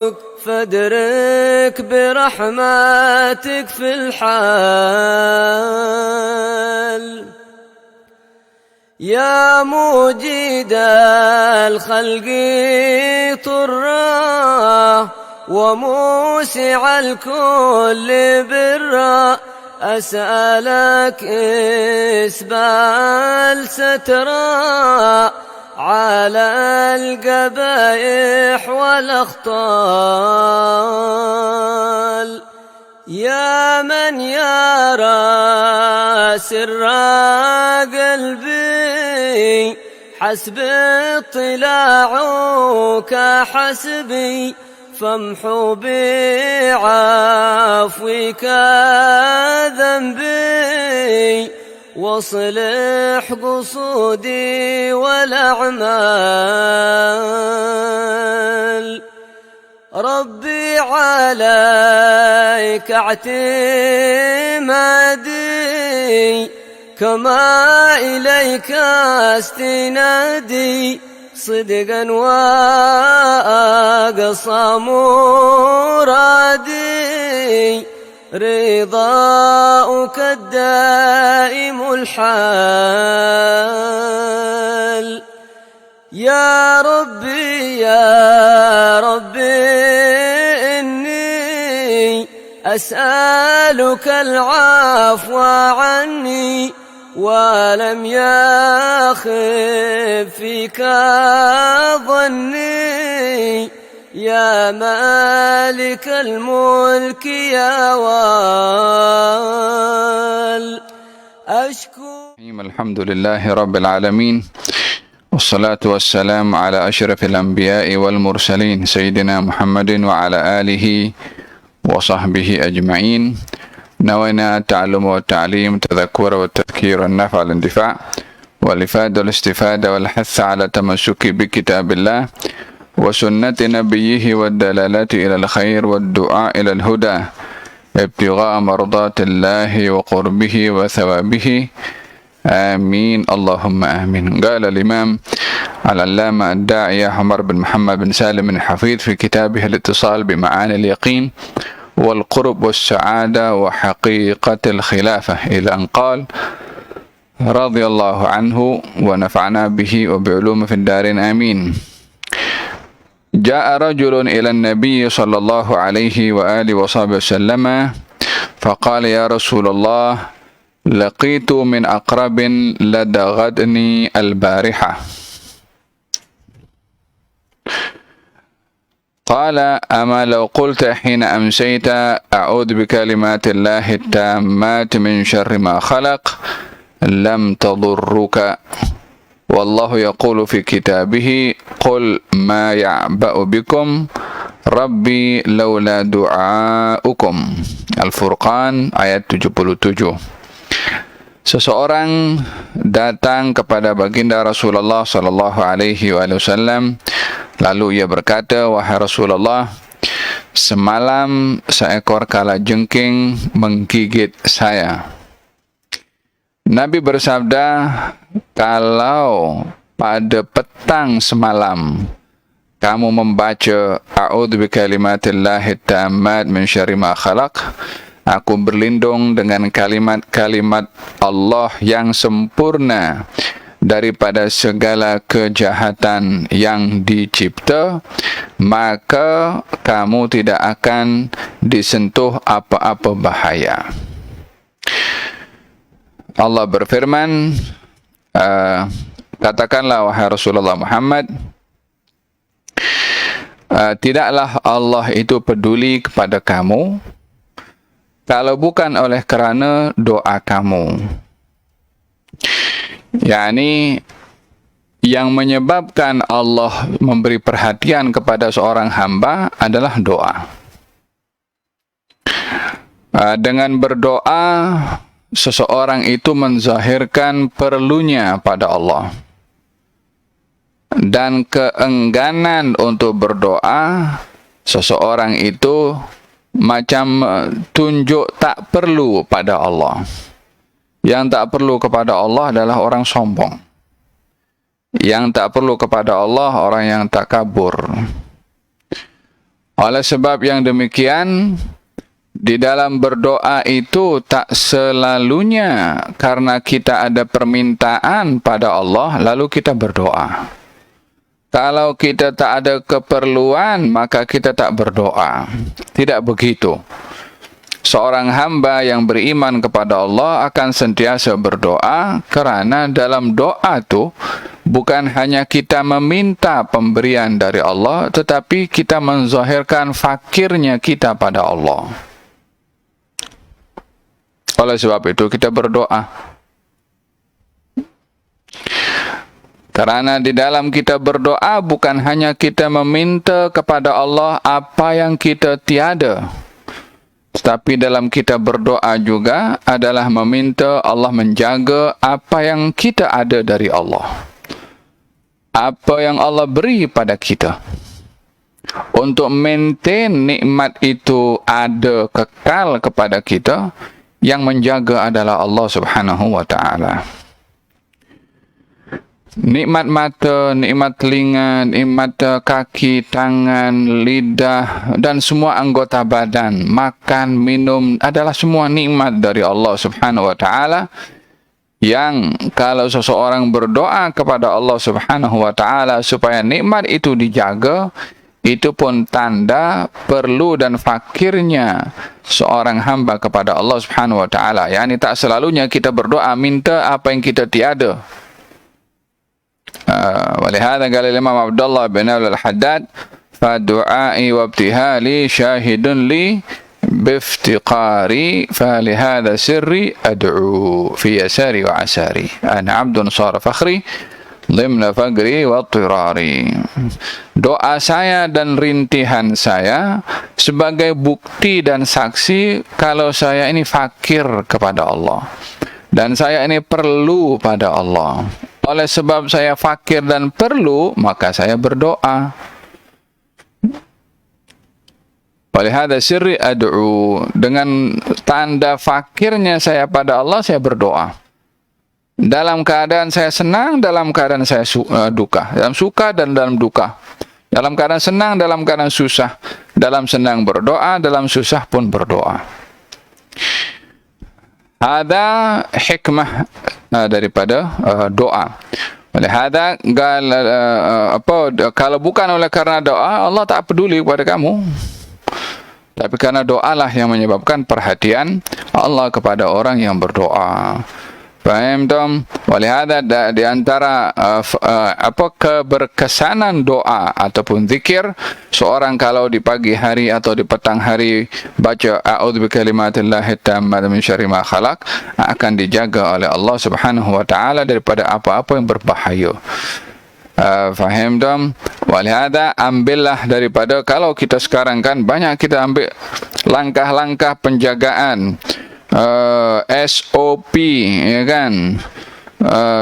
فادرك برحمتك في الحال يا موجد الخلق طرا وموسع الكل برا أسألك إسبال سترا على القبائح والأخطال يا من يرى سر قلبي حسب اطلاعك حسبي فامحو بعفوك ذنبي واصلح قصودي والأعمال ربي عليك اعتمادي كما إليك استنادي صدقا وأقصى مرادي رضاؤك الدائم الحال يا ربي إني أسألك العفو عني ولم يخف فيك ظني يا مالك الملك يا وال أشكو. الحمد لله رب العالمين والصلاة والسلام على أشرف الأنبياء والمرسلين سيدنا محمد وعلى آله وصحبه أجمعين. نوينا التعلم والتعليم تذكر والتذكير والنفع والاندفاع والإفادة والاستفادة والحث على التمسك بكتاب الله وسنة نبيه والدلالة إلى الخير والدعاء إلى الهدى ابتغاء مرضات الله وقربه وثوابه آمين اللهم آمين. قال الإمام العلامة الداعية عمر بن محمد بن سالم الحفيظ في كتابه الاتصال بمعاني اليقين والقرب والسعادة وحقيقة الخلافة إلى أن قال رضي الله عنه ونفعنا به وبعلومه في الدارين آمين. جاء رجل إلى النبي صلى الله عليه وآله وصحبه وسلم فقال يا رسول الله لقيت من أقرب لدغتني البارحة قال أما لو قلت حين أمسيت أعوذ بكلمات الله التامات من شر ما خلق لم تضرك والله يقول في كتابه قل ما يعبأ بكم ربي لولا دعاؤكم. Al-Furqan ayat 77. Seseorang datang kepada baginda Rasulullah sallallahu alaihi wasallam lalu ia berkata, wahai Rasulullah, semalam seekor kalajengking menggigit saya. Nabi bersabda, kalau pada petang semalam kamu membaca a'udzu bikalimatillahi tammat min syarri ma khalaq, aku berlindung dengan kalimat-kalimat Allah yang sempurna daripada segala kejahatan yang dicipta, maka kamu tidak akan disentuh apa-apa bahaya. Allah berfirman, katakanlah wahai Rasulullah Muhammad, tidaklah Allah itu peduli kepada kamu kalau bukan oleh kerana doa kamu. yakni yang menyebabkan Allah memberi perhatian kepada seorang hamba adalah doa. Dengan berdoa, seseorang itu menzahirkan perlunya pada Allah. Dan keengganan untuk berdoa, seseorang itu macam tunjuk tak perlu pada Allah. Yang tak perlu kepada Allah adalah orang sombong. Yang tak perlu kepada Allah, orang yang takabur. Oleh sebab yang demikian, di dalam berdoa itu tak selalunya karena kita ada permintaan pada Allah lalu kita berdoa. Kalau kita tak ada keperluan maka kita tak berdoa. Tidak begitu. Seorang hamba yang beriman kepada Allah akan sentiasa berdoa kerana dalam doa itu bukan hanya kita meminta pemberian dari Allah, tetapi kita menzahirkan fakirnya kita pada Allah. Oleh sebab itu kita berdoa. Karena di dalam kita berdoa bukan hanya kita meminta kepada Allah apa yang kita tiada, tetapi dalam kita berdoa juga adalah meminta Allah menjaga apa yang kita ada dari Allah. Apa yang Allah beri pada kita. Untuk maintain nikmat itu ada kekal kepada kita, yang menjaga adalah Allah Subhanahu wa ta'ala. Nikmat mata, nikmat telinga, nikmat kaki, tangan, lidah dan semua anggota badan, makan, minum adalah semua nikmat dari Allah Subhanahu wa ta'ala, yang kalau seseorang berdoa kepada Allah Subhanahu wa ta'ala supaya nikmat itu dijaga, itu pun tanda perlu dan fakirnya seorang hamba kepada Allah Subhanahu wa ta'ala. Yani tak selalunya kita berdoa minta apa yang kita tiada. ولهذا قال الإمام عبد الله بن الحداد فدعائي وابتهالي شاهد لي بافتقاري فلهذا سري أدعو في يساري وعساري أنا عبد صار فخري ضمن فقري واضطراري. Doa saya dan rintihan saya sebagai bukti dan saksi kalau saya ini fakir kepada Allah dan saya ini perlu pada Allah. Oleh sebab saya fakir dan perlu, maka saya berdoa. Walihada sirri ad'u. Dengan tanda fakirnya saya pada Allah, saya berdoa. Dalam keadaan saya senang, dalam keadaan saya duka. Dalam suka dan dalam duka. Dalam keadaan senang, dalam keadaan susah. Dalam senang berdoa, dalam susah pun berdoa. Ada hikmah daripada doa. Oleh hada kalau bukan oleh karena doa, Allah tak peduli kepada kamu. Tapi karena doalah yang menyebabkan perhatian Allah kepada orang yang berdoa. Faham tak? Oleh hada di antara keberkesanan doa ataupun zikir, seorang kalau di pagi hari atau di petang hari baca a'udzu bikalimatillahi tammati min syarri ma khalaq, akan dijaga oleh Allah Subhanahu wa taala daripada apa-apa yang berbahaya. Faham tak? Oleh hada ambillah daripada, kalau kita sekarang kan banyak kita ambil langkah-langkah penjagaan, SOP, ya kan?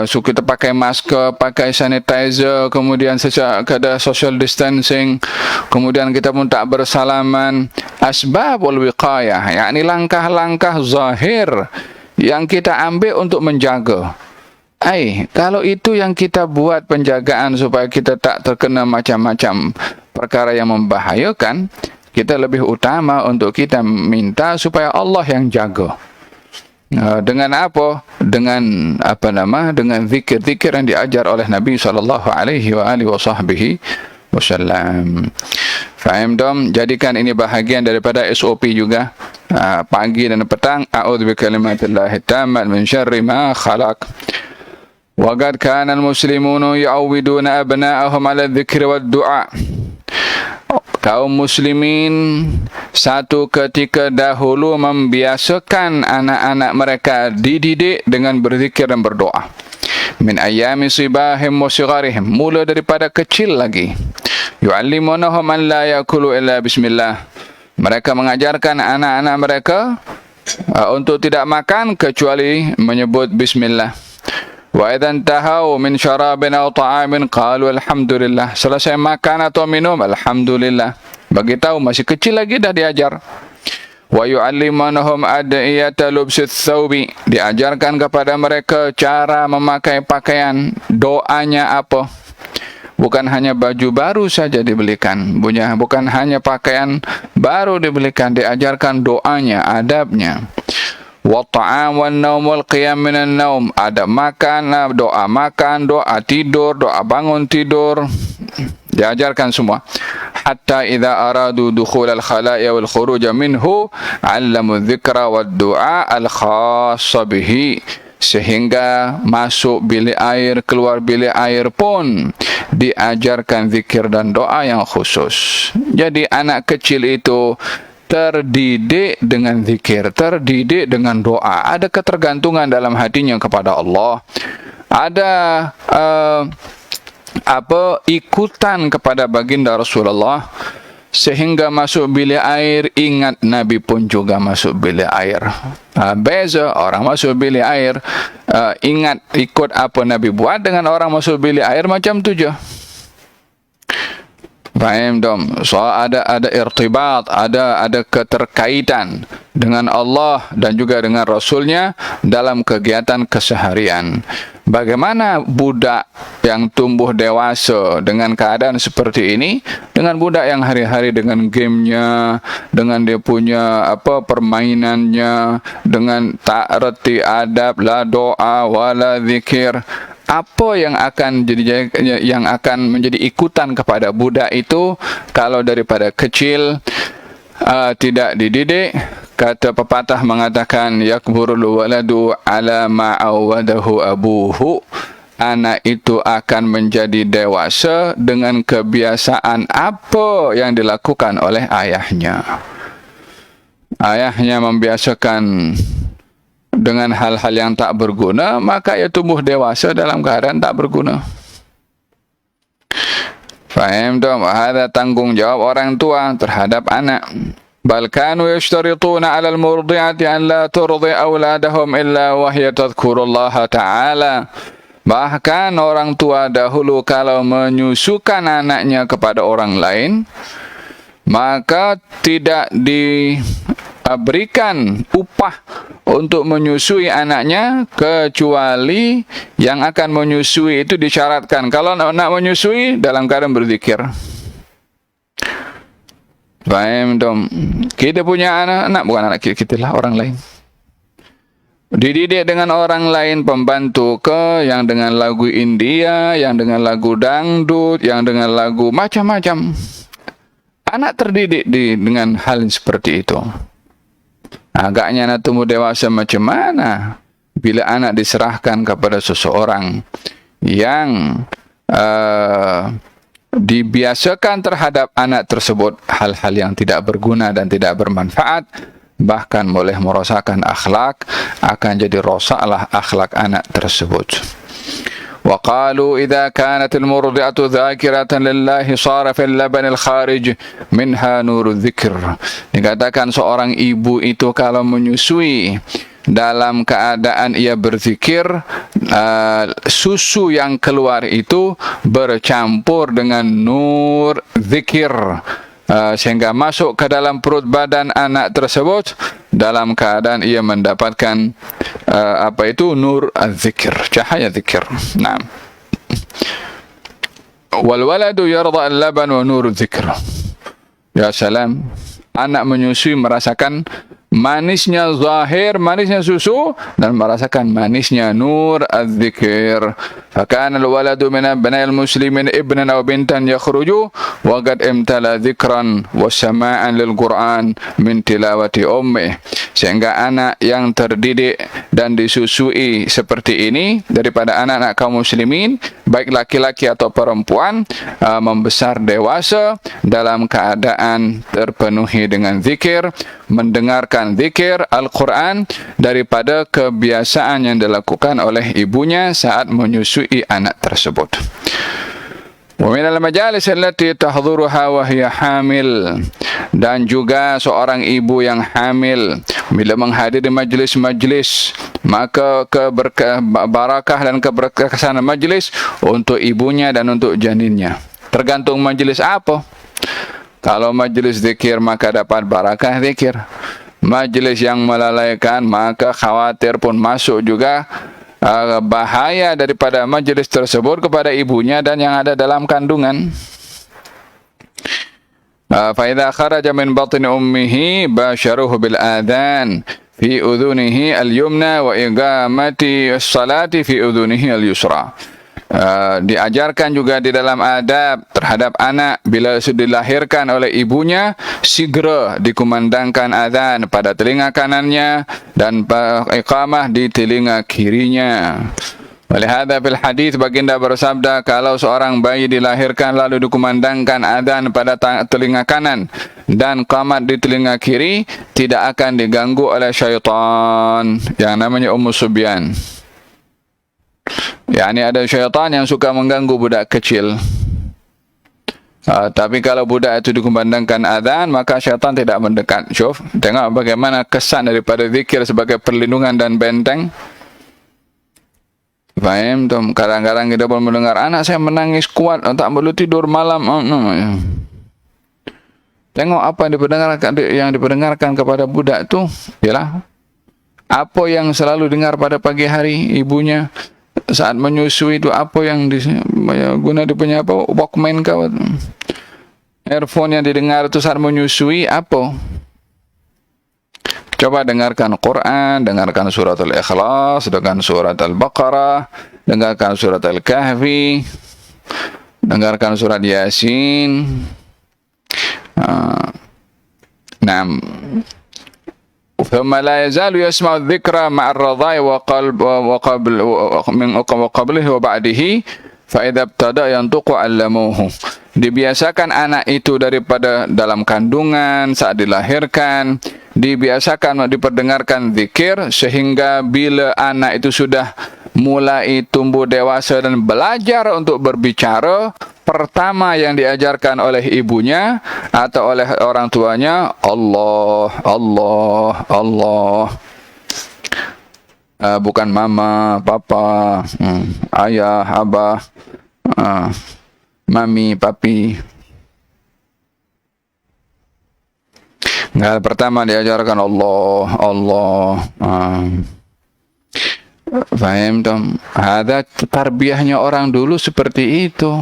So kita pakai masker, pakai sanitizer, kemudian ada social distancing, kemudian kita pun tak bersalaman. Asbabul wiqayah, yakni langkah-langkah zahir yang kita ambil untuk menjaga. Kalau itu yang kita buat penjagaan supaya kita tak terkena macam-macam perkara yang membahayakan, kita lebih utama untuk kita minta supaya Allah yang jaga. Dengan apa? Dengan dengan zikir-zikir yang diajar oleh Nabi sallallahu alaihi wasallam. Faham dong? Jadikan ini bahagian daripada SOP juga. Pagi dan petang, a'udzu bikalimatillahi tammati min syarri ma khalaq. Wa qad kana al-muslimuna yu'awwiduna abna'ahum 'ala adh-dhikri wad-du'a. Kaum muslimin satu ketika dahulu membiasakan anak-anak mereka dididik dengan berzikir dan berdoa. Min ayami sibahim wa sigharihim, mula daripada kecil lagi. Yu'allimunahum an la yakulu illa bismillah. Mereka mengajarkan anak-anak mereka untuk tidak makan kecuali menyebut bismillah. Wa idzan tahau min syarabin aw ta'amin qalu alhamdulillah. Selesai makan atau minum, alhamdulillah. Bagi tahu masih kecil lagi dah diajar. Wa yu'allimunahum ad'iyata lubsis thawbi. Diajarkan kepada mereka cara memakai pakaian, doanya apa. bukan hanya baju baru saja dibelikan, bukan hanya pakaian baru dibelikan, diajarkan doanya, adabnya. Wa ta'am wan naum wal qiyam minan naum, ada makan, doa tidur, doa bangun tidur, diajarkan semua. Hatta idza aradu dukhul al khala'i wal khuruj minhu 'allamu dzikra wad du'a al khassa bihi, sehingga masuk bilik air, keluar bilik air pun diajarkan zikir dan doa yang khusus. Jadi anak kecil itu terdidik dengan zikir, terdidik dengan doa, ada ketergantungan dalam hatinya kepada Allah, ada ikutan kepada baginda Rasulullah, sehingga masuk bilik air ingat Nabi pun juga masuk bilik air. Beza orang masuk bilik air ingat ikut apa Nabi buat dengan orang masuk bilik air macam tu je. Faham dong? So ada irtibat, ada keterkaitan dengan Allah dan juga dengan Rasulnya dalam kegiatan keseharian. Bagaimana budak yang tumbuh dewasa dengan keadaan seperti ini, dengan budak yang hari-hari dengan gamenya, dengan dia punya permainannya, dengan tak reti adab, la doa wala zikir, apa yang akan menjadi ikutan kepada budak itu kalau daripada kecil tidak dididik? Kata pepatah mengatakan, yakburul waladu ala ma'awadahu abuhu, anak itu akan menjadi dewasa dengan kebiasaan apa yang dilakukan oleh ayahnya. Ayahnya membiasakan dengan hal-hal yang tak berguna, maka ia tumbuh dewasa dalam keadaan tak berguna. Faham tak? Ada tanggungjawab orang tua terhadap anak. Bal kanu yashtarituna 'ala al-murdi'ati an la turdi auladahum illa wa hiya tadhkurullaha ta'ala. Bahkan orang tua dahulu kalau menyusukan anaknya kepada orang lain, maka tidak diberikan upah untuk menyusui anaknya, kecuali yang akan menyusui itu disyaratkan kalau nak menyusui dalam keadaan berzikir. Faham dong? Kita punya anak-anak, bukan anak kita lah, orang lain. Dididik dengan orang lain, pembantu yang dengan lagu India, yang dengan lagu dangdut, yang dengan lagu macam-macam. Anak terdidik dengan hal seperti itu. Agaknya anak tumbuh dewasa macam mana bila anak diserahkan kepada seseorang yang dibiasakan terhadap anak tersebut hal-hal yang tidak berguna dan tidak bermanfaat, bahkan boleh merosakkan akhlak, akan jadi rosaklah akhlak anak tersebut. Wa qalu idza kanat al-murdi'atu dzakiratan lillahi sara fil laban al-kharij minha nurudz dzikr. Dikatakan seorang ibu itu kalau menyusui dalam keadaan ia berzikir, susu yang keluar itu bercampur dengan nur zikir, sehingga masuk ke dalam perut badan anak tersebut dalam keadaan ia mendapatkan nur az-zikir, cahaya zikir. Naam. Wal waladu yarda al-laban wa nur az-zikr. Ya salam, anak menyusui merasakan manisnya zahir, manisnya susu, dan merasakan manisnya nur az-zikir. Fakana al-waladu min abna'il muslimin ibnan aw bintan yakhruju wa qad imtala dzikran wa sama'an lil Qur'an min tilawati ummih. Sehingga anak yang terdidik dan disusui seperti ini daripada anak-anak kaum muslimin, baik laki-laki atau perempuan, membesar dewasa dalam keadaan terpenuhi dengan zikir, mendengarkan zikir Al-Quran daripada kebiasaan yang dilakukan oleh ibunya saat menyusui anak tersebut. Wa min al-majalis allati tahdhuruha wa hiya hamil, dan juga seorang ibu yang hamil bila menghadiri majlis-majlis, maka barakah dan keberkatan majlis untuk ibunya dan untuk janinnya. Tergantung majlis apa. Kalau majlis zikir maka dapat barakah zikir. Majlis yang melalaikan maka khawatir pun masuk juga bahaya daripada majlis tersebut kepada ibunya dan yang ada dalam kandungan. Fa idza kharaja min batni ummihi basharuhu bil adhan fi udhunihi al-yumna wa iqamati as-salati fi udhunihi al-yusra. Diajarkan juga di dalam adab terhadap anak bila sudah dilahirkan oleh ibunya, segera dikumandangkan azan pada telinga kanannya dan iqamah di telinga kirinya. Walihada fil hadis baginda bersabda, kalau seorang bayi dilahirkan lalu dikumandangkan azan pada telinga kanan dan qamat di telinga kiri, tidak akan diganggu oleh syaitan yang namanya Ummu Subyan. Yani ada syaitan yang suka mengganggu budak kecil. Tapi kalau budak itu dikumandangkan azan, maka syaitan tidak mendekat. Syuf, tengok bagaimana kesan daripada zikir sebagai perlindungan dan benteng. Faham tu? Kadang-kadang kita pun mendengar anak saya menangis kuat, tak boleh tidur malam. Tengok apa yang diperdengarkan kepada budak tu, ialah apa yang selalu dengar pada pagi hari ibunya saat menyusui itu, apa yang guna dia punya apa, Walkman kau, earphone yang didengar itu saat menyusui apa? Coba dengarkan Quran, dengarkan surat Al-Ikhlas, dengarkan surat Al-Baqarah, dengarkan surat Al-Kahfi, dengarkan surat Yasin. Naam. ثم لا يزال يسمع الذكر مع الرضاع وقبله وبعده فإذا ابتدأ ينطق علموه. Dibiasakan anak itu daripada dalam kandungan, saat dilahirkan, dibiasakan diperdengarkan zikir, sehingga bila anak itu sudah mulai tumbuh dewasa dan belajar untuk berbicara, pertama yang diajarkan oleh ibunya atau oleh orang tuanya, Allah, Allah, Allah. Bukan mama, papa, ayah, abah, mami, papi. Enggak, pertama diajarkan Allah, Allah. Faham tak? Ada tarbiyahnya orang dulu seperti itu.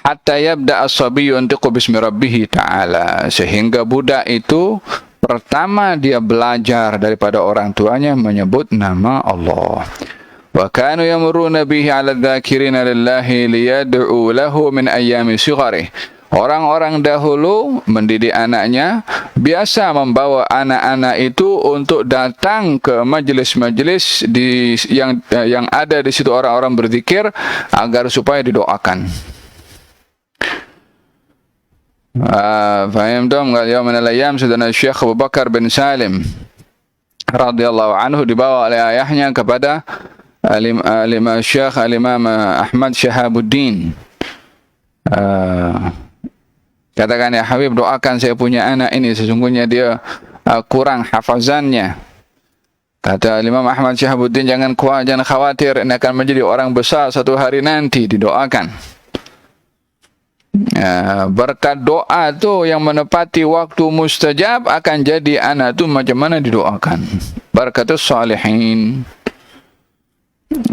Hatta yabda as-sabiyyu yantiqu bismi rabbih ta'ala, sehingga budak itu pertama dia belajar daripada orang tuanya menyebut nama Allah. Wa kanu yamurruna bihi 'ala adh-dhakirina lillahi liyad'u lahu min ayyami sighari. Orang-orang dahulu mendidik anaknya, biasa membawa anak-anak itu untuk datang ke majlis-majlis yang ada di situ orang-orang berzikir agar supaya didoakan. Faham dong? Yaum min al-ayyam Sayyidina Syekh Abu Bakar bin Salim radhiyallahu anhu dibawa oleh ayahnya kepada Syekh Al-Imam Ahmad Syahabuddin. Katakan, ya Habib, doakan saya punya anak ini, sesungguhnya dia kurang hafazannya. Kata Imam Ahmad Syahabuddin, jangan khawatir, ini akan menjadi orang besar satu hari nanti, didoakan. Berkat doa tu yang menepati waktu mustajab, akan jadi anak tu macam mana didoakan. Barakatus salihin.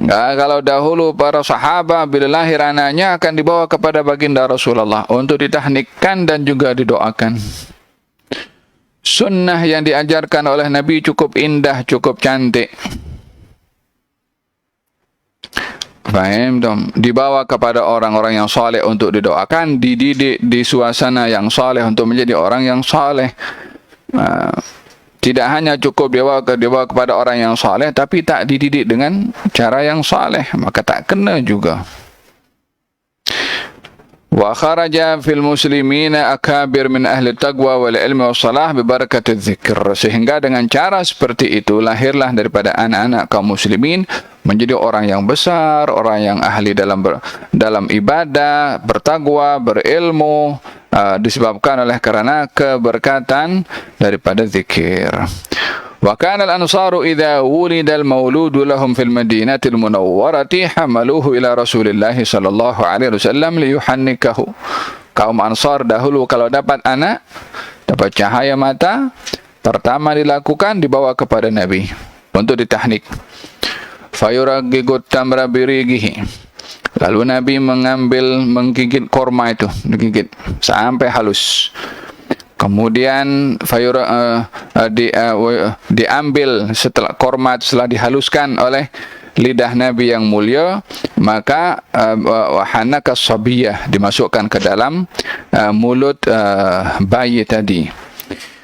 Kalau dahulu para sahabat bila lahir anaknya akan dibawa kepada baginda Rasulullah untuk ditahnikkan dan juga didoakan. Sunnah yang diajarkan oleh Nabi cukup indah, cukup cantik. Faham dong? Dibawa kepada orang-orang yang saleh untuk didoakan, dididik di suasana yang saleh untuk menjadi orang yang saleh. Tidak hanya cukup dibawa kepada orang yang saleh, tapi tak dididik dengan cara yang saleh, maka tak kena juga. Wa kharaja fil muslimina akabir min ahli taqwa wal ilmi was salah bi barakatiz zikr. Sehingga dengan cara seperti itu lahirlah daripada anak-anak kaum muslimin menjadi orang yang besar, orang yang ahli dalam ibadah, bertakwa, berilmu, disebabkan oleh karena keberkatan daripada zikir. Wa kana al-ansaru idza wulida al-mauludu lahum fil madinati al-munawwarati hamaluhu ila Rasulillah sallallahu alaihi wasallam liyuhannikahu. Kaum Ansar dahulu kalau dapat anak, dapat cahaya mata, pertama dilakukan dibawa kepada Nabi untuk ditahnik. Fayuragigut tamra birigihi. Lalu Nabi menggigit korma itu, digigit sampai halus. Kemudian diambil setelah korma setelah dihaluskan oleh lidah Nabi yang mulia, maka wahanaka sabiyah, dimasukkan ke dalam mulut bayi tadi.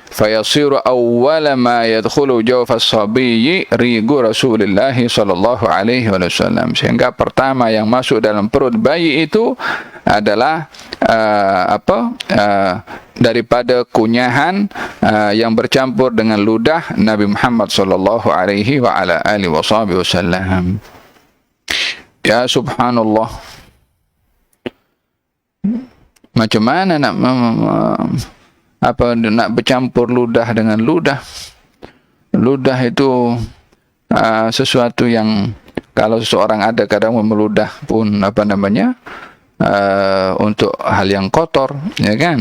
Fayasiru awwala ma yadkhulu jawfa as-sabiyyi rigu Rasulullah sallallahu alaihi wasallam. Sehingga pertama yang masuk dalam perut bayi itu adalah daripada kunyahan yang bercampur dengan ludah Nabi Muhammad sallallahu alaihi wa ala alihi wasallam. Ya subhanallah. Macam mana nak nak bercampur ludah dengan ludah? Ludah itu sesuatu yang kalau seseorang ada kadang meludah pun untuk hal yang kotor, ya kan?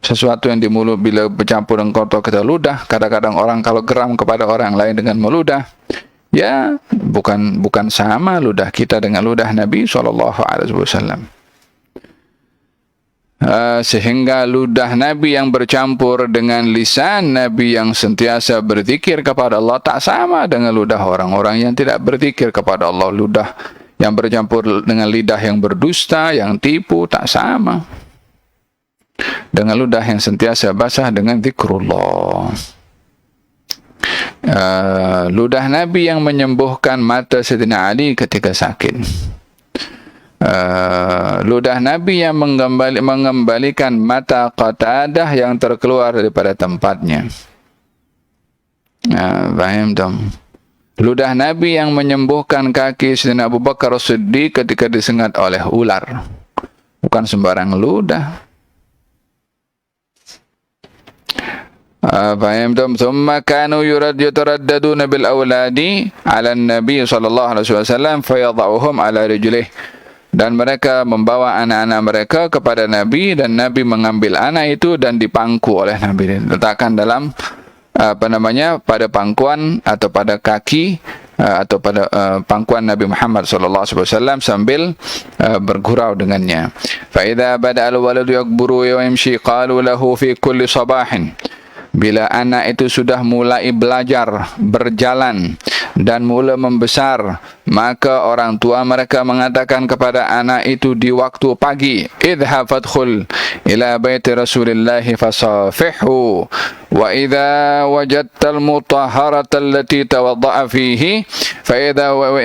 Sesuatu yang di mulut bila bercampur dengan kotor kita ludah. Kadang-kadang orang kalau geram kepada orang lain dengan meludah, ya bukan sama ludah kita dengan ludah Nabi SAW. Sehingga ludah Nabi yang bercampur dengan lisan Nabi yang sentiasa berzikir kepada Allah tak sama dengan ludah orang-orang yang tidak berzikir kepada Allah. Ludah yang bercampur dengan lidah yang berdusta, yang tipu, tak sama dengan ludah yang sentiasa basah dengan zikrullah. Ludah Nabi yang menyembuhkan mata Sayyidina Ali ketika sakit. Ludah Nabi yang mengembalikan mata Qatadah yang terkeluar daripada tempatnya. Faham tak? Ludah Nabi yang menyembuhkan kaki Sayyidina Abu Bakar As-Siddiq ketika disengat oleh ular. Bukan sembarang ludah. Faham tak? Thumma kanu yataraddaduna bil awladi ala Nabi sallallahu alaihi wasallam fayadha'uhum ala rijlih. Dan mereka membawa anak-anak mereka kepada Nabi, dan Nabi mengambil anak itu dan dipangku oleh Nabi, letakkan dalam pada pangkuan atau pada kaki atau pada pangkuan Nabi Muhammad sallallahu alaihi wasallam sambil bergurau dengannya. Fa idza bada al-waladu yakburu wa yamshi qalu lahu fi kulli sabahin. Bila anak itu sudah mulai belajar berjalan dan mula membesar, maka orang tua mereka mengatakan kepada anak itu di waktu pagi, idhab fadkhul ila baiti Rasulillah fasafihu wa idza wajadta al-mutahharata allati tawadda'a fihi fa idza wa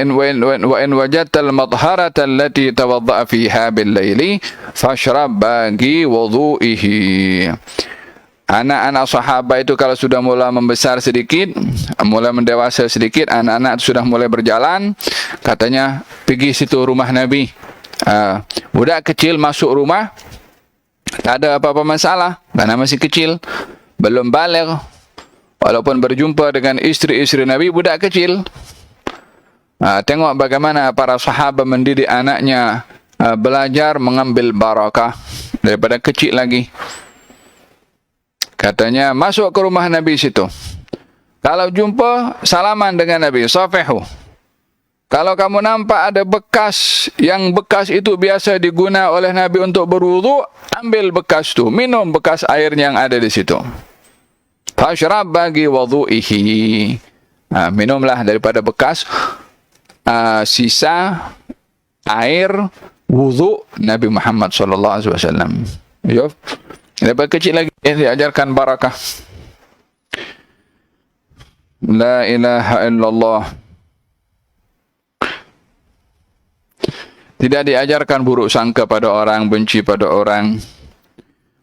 in wajadta al-mutahharata allati tawadda'a fiha bil-laili fashrab bagi wudu'ihi. Anak-anak sahabat itu kalau sudah mulai membesar sedikit, mulai mendewasa sedikit, anak-anak sudah mulai berjalan, katanya pergi situ rumah Nabi. Budak kecil masuk rumah, tak ada apa-apa masalah, karena masih kecil, belum baligh. Walaupun berjumpa dengan isteri-isteri Nabi, budak kecil. Tengok bagaimana para sahabat mendidik anaknya belajar mengambil barakah daripada kecil lagi. Katanya masuk ke rumah Nabi situ. Kalau jumpa, salaman dengan Nabi, safihu. Kalau kamu nampak ada bekas, yang bekas itu biasa digunakan oleh Nabi untuk berwudu, ambil bekas itu, minum bekas airnya yang ada di situ. Fashrab bagi wudu'ihi. Minumlah daripada bekas sisa air wudu Nabi Muhammad sallallahu alaihi wasallam. Yo. Daripada kecil lagi diajarkan barakah. La ilaha illallah. Tidak diajarkan buruk sangka pada orang, benci pada orang.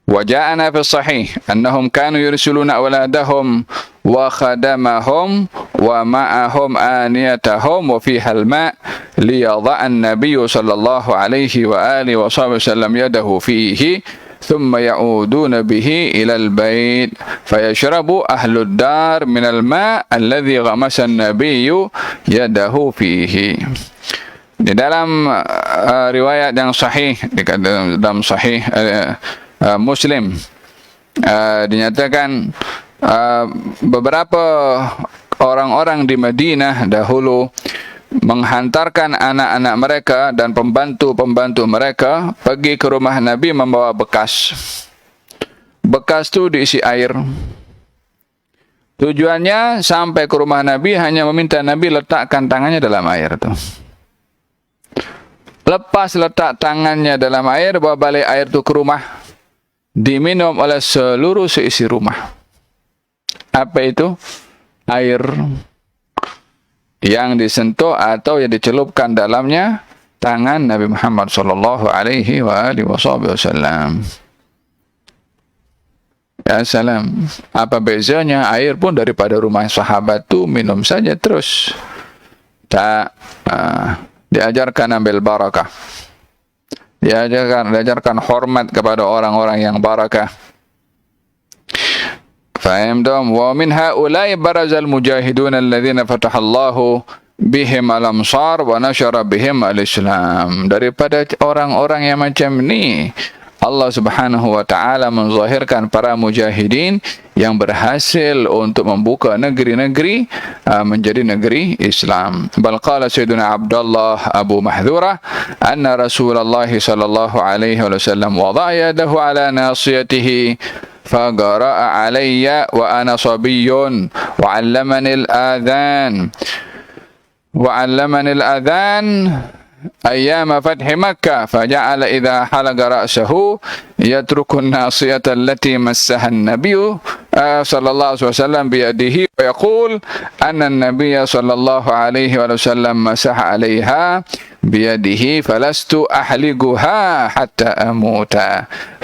Wa ja'ana fi sahih annahum kanu yursiluna awladahum wa khadamahum wa ma'ahum aniyatahum wa fiha al-ma' liyadha'a an-nabiy sallallahu alaihi wa alihi wa sallam yadahu fihi ثم يعودون به إلى البيت فيشرب أهل الدار من الماء الذي غمس النبي يده فيه. Di dalam riwayat yang sahih, dalam sahih Muslim, dinyatakan beberapa orang-orang di Madinah dahulu menghantarkan anak-anak mereka dan pembantu-pembantu mereka pergi ke rumah Nabi membawa bekas. Bekas itu diisi air. Tujuannya sampai ke rumah Nabi hanya meminta Nabi letakkan tangannya dalam air itu. Lepas letak tangannya dalam air, bawa balik air itu ke rumah, diminum oleh seluruh seisi rumah. Apa itu? Air yang disentuh atau yang dicelupkan dalamnya tangan Nabi Muhammad sallallahu alaihi wasallam. Ya salam. Apa bezanya? Air pun daripada rumah sahabat tu minum saja terus. Tak diajarkan ambil barakah. Diajarkan hormat kepada orang-orang yang barakah. Faham dong? Wa min haula'i barazal mujahidun alladhina fatahallahu bihim al-amsar wa nashara bihim al-islam. Daripada orang-orang yang macam ni, Allah Subhanahu wa taala menzahirkan para mujahidin yang berhasil untuk membuka negeri-negeri menjadi negeri Islam. Bal qala Sayyiduna Abdullah Abu Mahdhurah anna Rasulullah sallallahu alaihi wasallam wada'a yadahu ala nasiyatihi faqara'a alayya wa ana sabiyyun wa 'allamani al-adhan أيام فتح مكة فجعل إذا حلق رأسه يترك الناصية التي مسها النبي صلى الله عليه وسلم بيده ويقول أن النبي صلى الله عليه وسلم مسح عليها بيده فلست أحلقها حتى أموت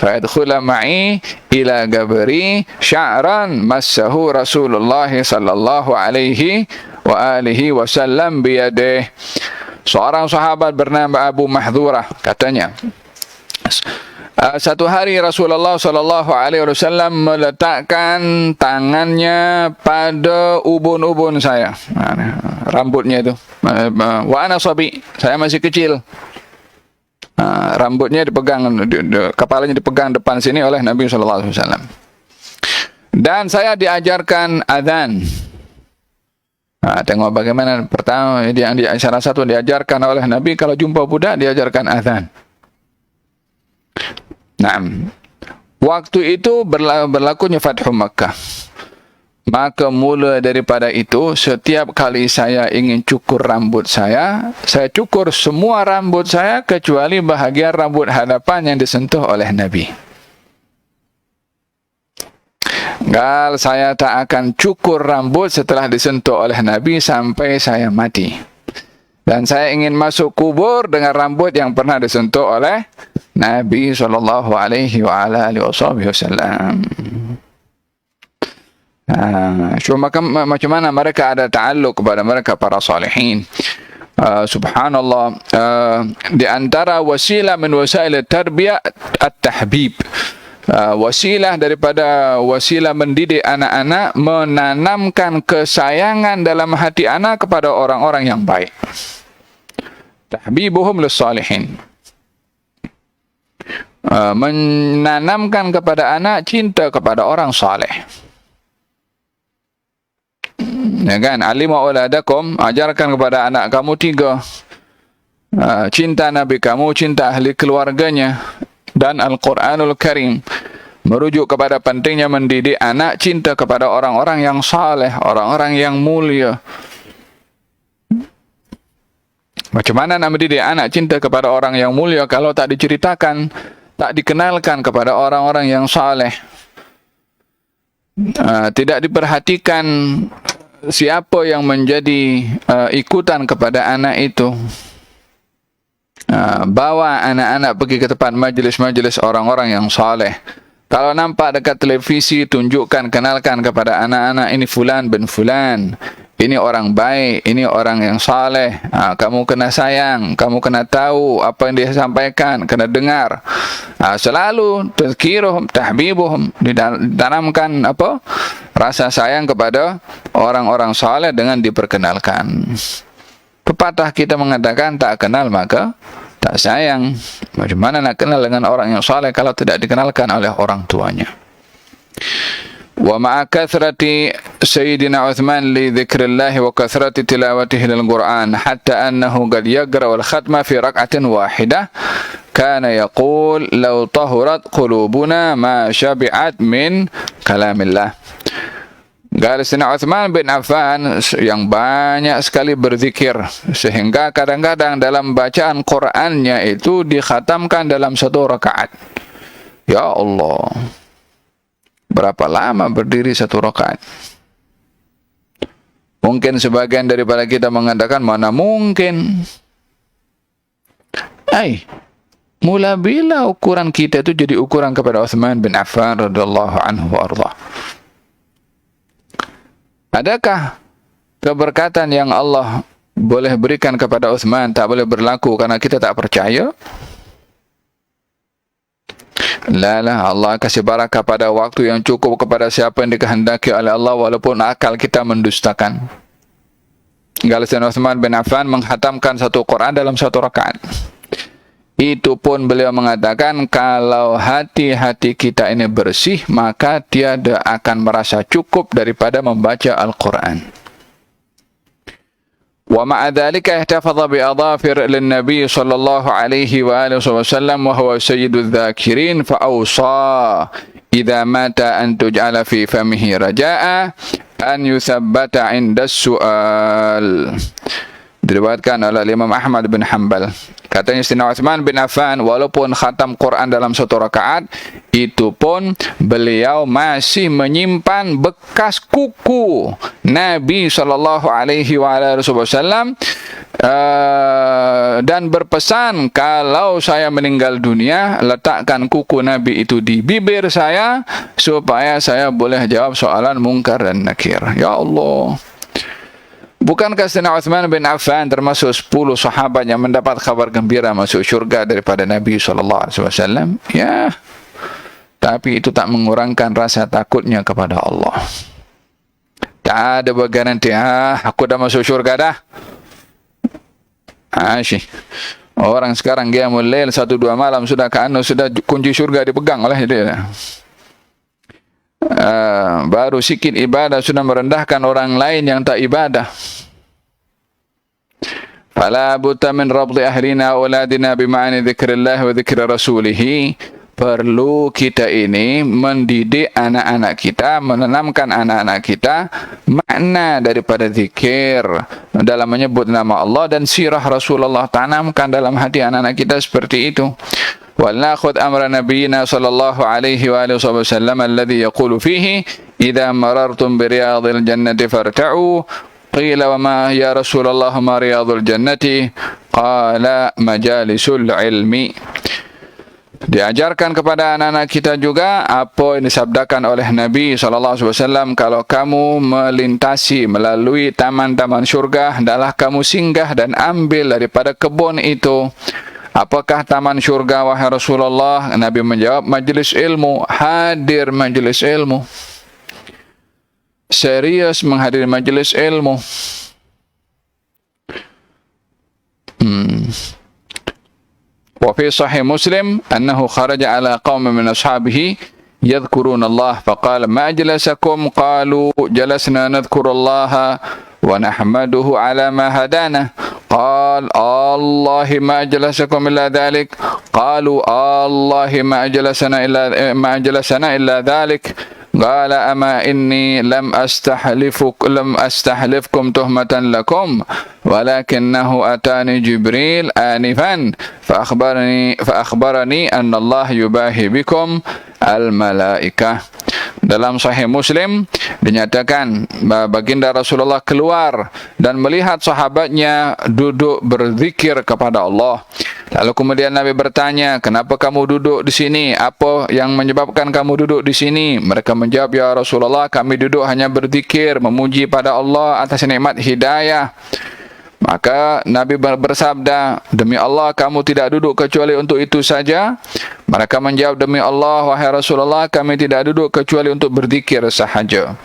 فيدخل معي إلى قبري شعرا مسه رسول الله صلى الله عليه وآله وسلم بيده. Seorang sahabat bernama Abu Mahdhurah katanya, satu hari Rasulullah sallallahu alaihi wasallam meletakkan tangannya pada ubun-ubun saya, rambutnya itu. Wa ana sabi, saya masih kecil. Rambutnya dipegang, kepalanya dipegang depan sini oleh Nabi sallallahu alaihi wasallam. Dan saya diajarkan azan. Tengok bagaimana pertama yang salah satu diajarkan oleh Nabi kalau jumpa budak diajarkan azan. Naam. Waktu itu berlakunya Fathu Makkah. Maka mula daripada itu setiap kali saya ingin cukur rambut saya cukur semua rambut saya kecuali bahagian rambut hadapan yang disentuh oleh Nabi. Gal saya tak akan cukur rambut setelah disentuh oleh Nabi sampai saya mati. Dan saya ingin masuk kubur dengan rambut yang pernah disentuh oleh Nabi sallallahu alaihi wasallam. Macam mana mereka ada ta'alluq kepada mereka para salihin. Subhanallah, di antara wasilah min wasail tarbiyah at-tahbib. Wasilah daripada wasilah mendidik anak-anak, menanamkan kesayangan dalam hati anak kepada orang-orang yang baik. Tahbibuhum lis-salihin. Menanamkan kepada anak cinta kepada orang saleh. Ya kan? Alima auladakum, ajarkan kepada anak kamu 3. Cinta Nabi kamu, cinta ahli keluarganya, dan Al-Quranul Karim. Merujuk kepada pentingnya mendidik anak cinta kepada orang-orang yang saleh, orang-orang yang mulia. Macam mana nak mendidik anak cinta kepada orang yang mulia kalau tak diceritakan, tak dikenalkan kepada orang-orang yang saleh? Tidak diperhatikan siapa yang menjadi ikutan kepada anak itu. Bawa anak-anak pergi ke tempat majlis-majlis orang-orang yang saleh. Kalau nampak dekat televisi, tunjukkan, kenalkan kepada anak-anak, ini fulan bin fulan, ini orang baik, ini orang yang saleh. Kamu kena sayang, kamu kena tahu apa yang dia sampaikan, kena dengar. Selalu tazkiruhum, tahbibuhum, ditanamkan apa? Rasa sayang kepada orang-orang saleh dengan diperkenalkan. Pepatah kita mengatakan tak kenal maka tak sayang. Bagaimana nak kenal dengan orang yang saleh kalau tidak dikenalkan oleh orang tuanya? Wa ma'a kathrati Sayyidina Uthman li dzikrillah wa kathrati tilawatihi lil Qur'an hatta annahu qad yaqra wal khatma fi rak'atin wahidah kana yaqul law tahurat qulubuna ma syabi'at min kalamillah. Sayyidina Uthman bin Affan yang banyak sekali berzikir sehingga kadang-kadang dalam bacaan Qur'annya itu dikhatamkan dalam satu rakaat. Ya Allah, berapa lama berdiri satu rakaat? Mungkin sebagian daripada kita mengatakan mana mungkin. Mula bila ukuran kita itu jadi ukuran kepada Uthman bin Affan radhiyallahu anhu wa ardhah? Adakah keberkatan yang Allah boleh berikan kepada Uthman tak boleh berlaku karena kita tak percaya? Lah, Allah kasih barakah pada waktu yang cukup kepada siapa yang dikehendaki oleh Allah walaupun akal kita mendustakan. Sayyidina Uthman bin Affan menghatamkan satu Quran dalam satu rakaat. Itu pun beliau mengatakan kalau hati-hati kita ini bersih maka tiada akan merasa cukup daripada membaca Al-Quran. Wa ma'a dhalika ihtafadha bi adhafir lin-nabi sallallahu alaihi wa alihi wasallam wa huwa sayyidul dhakirin fa awsa idza mata an tuj'ala fi famihi raja'a an yuthabbata 'inda as-su'al. Diriwayatkan oleh Imam Ahmad bin Hanbal. Katanya Sayyidina Uthman bin Affan walaupun khatam Quran dalam satu rakaat, itu pun beliau masih menyimpan bekas kuku Nabi sallallahu alaihi wasallam dan berpesan kalau saya meninggal dunia letakkan kuku Nabi itu di bibir saya supaya saya boleh jawab soalan mungkar dan nakir. Ya Allah. Bukankah Sayyidina Uthman bin Affan termasuk 10 sahabat yang mendapat kabar gembira masuk syurga daripada Nabi SAW? Ya, tapi itu tak mengurangkan rasa takutnya kepada Allah. Tak ada bergaranti, aku dah masuk syurga dah. Orang sekarang qiyamul lail 1-2 malam sudah sudah kunci syurga dipegang oleh dia. Baru sikit ibadah sudah merendahkan orang lain yang tak ibadah. Fala buta min rabdi ahlina auladina bima'ani dzikrillah wa dzikri rasulih. Perlu kita ini mendidik anak-anak kita, menanamkan anak-anak kita makna daripada zikir dalam menyebut nama Allah dan sirah Rasulullah. Tanamkan dalam hati anak-anak kita seperti itu. ولنأخذ أمر نبينا صلى الله عليه وآله وسلم الذي يقول فيه إذا مررتم برياض الجنة فارتعوا قيل وما يا رسول الله ما رياض الجنة قال مجالس العلم. Diajarkan kepada anak-anak kita juga apa yang disabdakan oleh Nabi SAW, kalau kamu melintasi melalui taman-taman syurga, hendaklah kamu singgah dan ambil daripada kebun itu. Apakah taman syurga wahai Rasulullah? Nabi menjawab, majlis ilmu. Hadir majlis ilmu. Serius menghadiri majlis ilmu. Wa fi sahih Muslim annahu kharaja ala qaumin min ashabihi yadhkuruna Allah faqala ma ajlasakum qalu jalasna nadhkurullaha wa nahmaduhu ala ma hadana. قال الله ما أجلسكم إلا ذلك قالوا الله ما أجلسنا إلا ذلك قال أما إني لم أستحلفكم تهمة لكم ولكنه أتاني جبريل آنفا فأخبرني أن الله يباهي بكم الملائكة. Dalam Sahih Muslim dinyatakan baginda Rasulullah keluar dan melihat sahabatnya duduk berzikir kepada Allah. Lalu kemudian Nabi bertanya, kenapa kamu duduk di sini? Apa yang menyebabkan kamu duduk di sini? Mereka menjawab, ya Rasulullah, kami duduk hanya berzikir, memuji pada Allah atas nikmat hidayah. Maka Nabi bersabda, demi Allah kamu tidak duduk kecuali untuk itu saja. Mereka menjawab, demi Allah wahai Rasulullah kami tidak duduk kecuali untuk berzikir sahaja.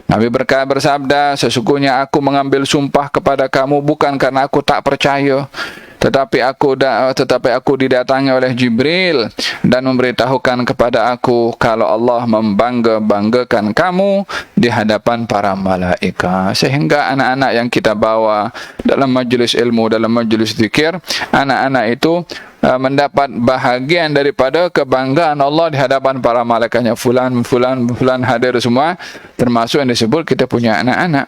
Nabi bersabda, sesungguhnya aku mengambil sumpah kepada kamu bukan karena aku tak percaya. tetapi aku didatangi oleh Jibril dan memberitahukan kepada aku kalau Allah membanggakan kamu di hadapan para malaikat. Sehingga anak-anak yang kita bawa dalam majelis ilmu, dalam majelis zikir, anak-anak itu mendapat bahagian daripada kebanggaan Allah di hadapan para malaikatnya. Fulan hadir semua, termasuk yang disebut kita punya anak-anak.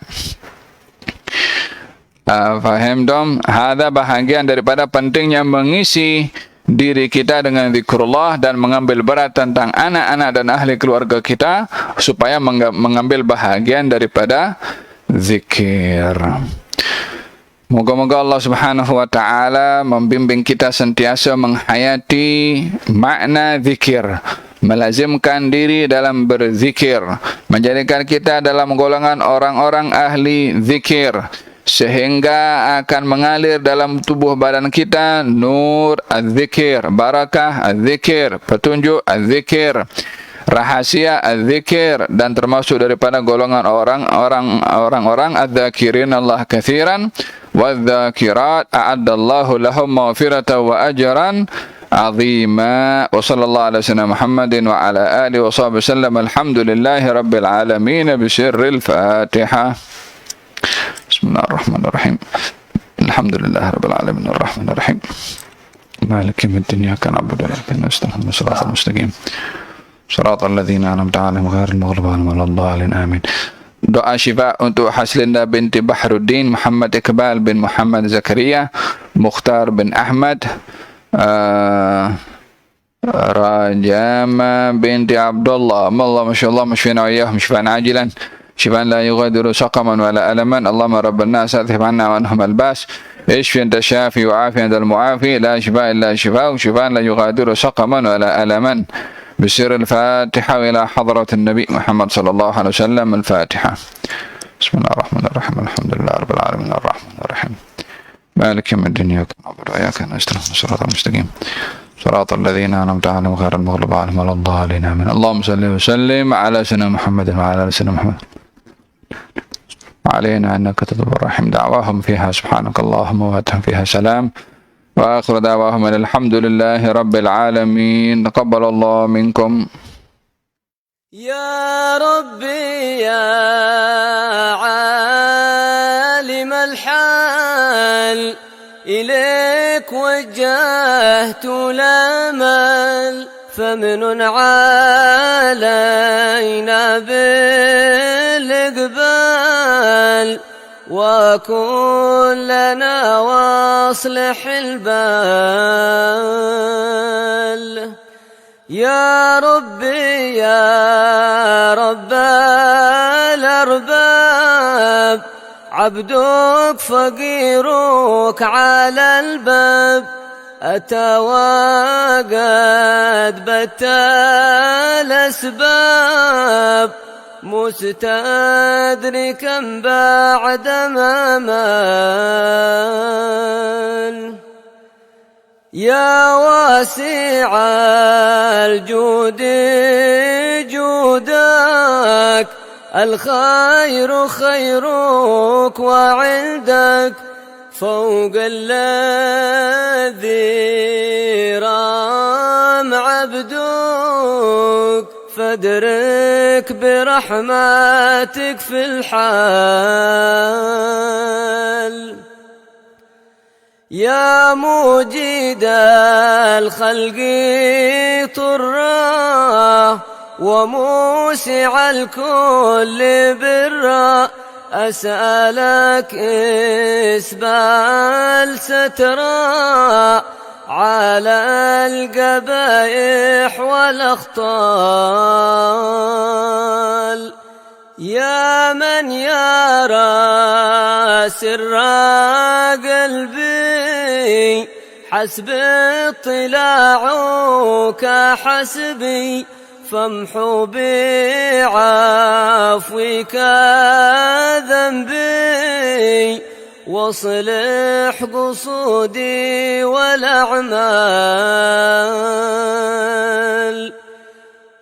Faham dom? Ada bahagian daripada pentingnya mengisi diri kita dengan zikrullah dan mengambil berat tentang anak-anak dan ahli keluarga kita supaya mengambil bahagian daripada zikir. Moga-moga Allah Subhanahu wa taala membimbing kita sentiasa menghayati makna zikir, melazimkan diri dalam berzikir, menjadikan kita dalam golongan orang-orang ahli zikir, sehingga akan mengalir dalam tubuh badan kita nur az-zikir, barakah az-zikir, petunjuk az-zikir, rahasia az-zikir, dan termasuk daripada golongan orang-orang az-zakirin Allah katsiran wadz-zakirat a'addallahu lahum maghfiratan wa ajran azima. Wa sallallahu ala sayyidina Muhammadin wa ala alihi wa sahbihi wasallam. Alhamdulillahi rabbil alamin bi sirril Fatihah. Bismillahirrahmanirrahim. Alhamdulillahi rabbil alamin arrahmanir rahim. Maliki yaumiddin. Iyyaka na'budu wa iyyaka nasta'in. Shiratal mustaqim. Shiratal ladzina an'amta 'alaihim ghairil maghdubi 'alaihim waladdallin. Amin. Doa syifa untuk Haslinda binti Bahruddin, Muhammad Iqbal bin Muhammad Zakaria, Mukhtar bin Ahmad, Rajama binti Abdullah. Allahumma shallallahu mashfina wa iyyahum shifaan ajilan shifaan la yughadiru saqaman wa la alaman. Allahumma rabban nas adhhib 'anna wa anhum al-bas. اشفي انت الشافي وعافي انت المعافي لا شفاء الا شفاء شفاء لا يغادر سقما ولا الما. بسر الفاتحة إلى حضرة النبي محمد صلى الله عليه وسلم. الفاتحة. بسم الله الرحمن الرحيم. الحمد لله رب العالمين الرحمن الرحيم مالك يوم الدين. إياك نعبد وإياك نستعين صراط المستقيم صراط الذين أنعمت عليهم غير المغضوب عليهم ولا الضالين. آمين. اللهم صل وسلم على سيدنا محمد وعلى آل سيدنا محمد. علينا أنك تتوب الرحيم. دعواهم فيها سبحانك اللهم وأتهم فيها سلام. وآخر دعواهم الحمد لله رب العالمين. تقبل الله منكم. يا ربي يا عالم الحال إليك وجهت الأمل فمن علينا بالإقبال وكن لنا واصلح البال. يا ربي يا رب الأرباب عبدك فقيرك على الباب أتى وقد بت الأسباب مستدركا بعد ما مال. يا واسع الجود جودك الخير خيرك وعندك فوق الذي رام عبدك فادرك برحمتك في الحال. يا موجد الخلق طرا وموسع الكل برا أسألك إسبال سترا على القبائح والأخطال. يا من يرى سر قلبي حسب اطلاعك حسبي فامحو بعفوك ذنبي واصلح قصودي والأعمال.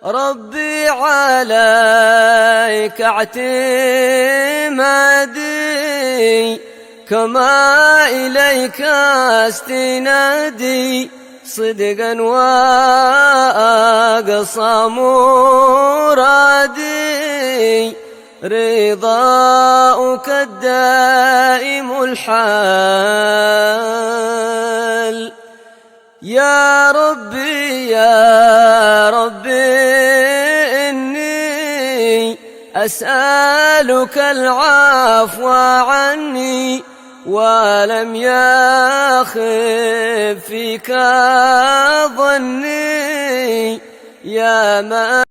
ربي عليك اعتمادي كما إليك استنادي صدقا وأقصى مرادي رضاؤك الدائم الحال يا ربي إني أسألك العفو عني ولم يخف فيك ظني يا من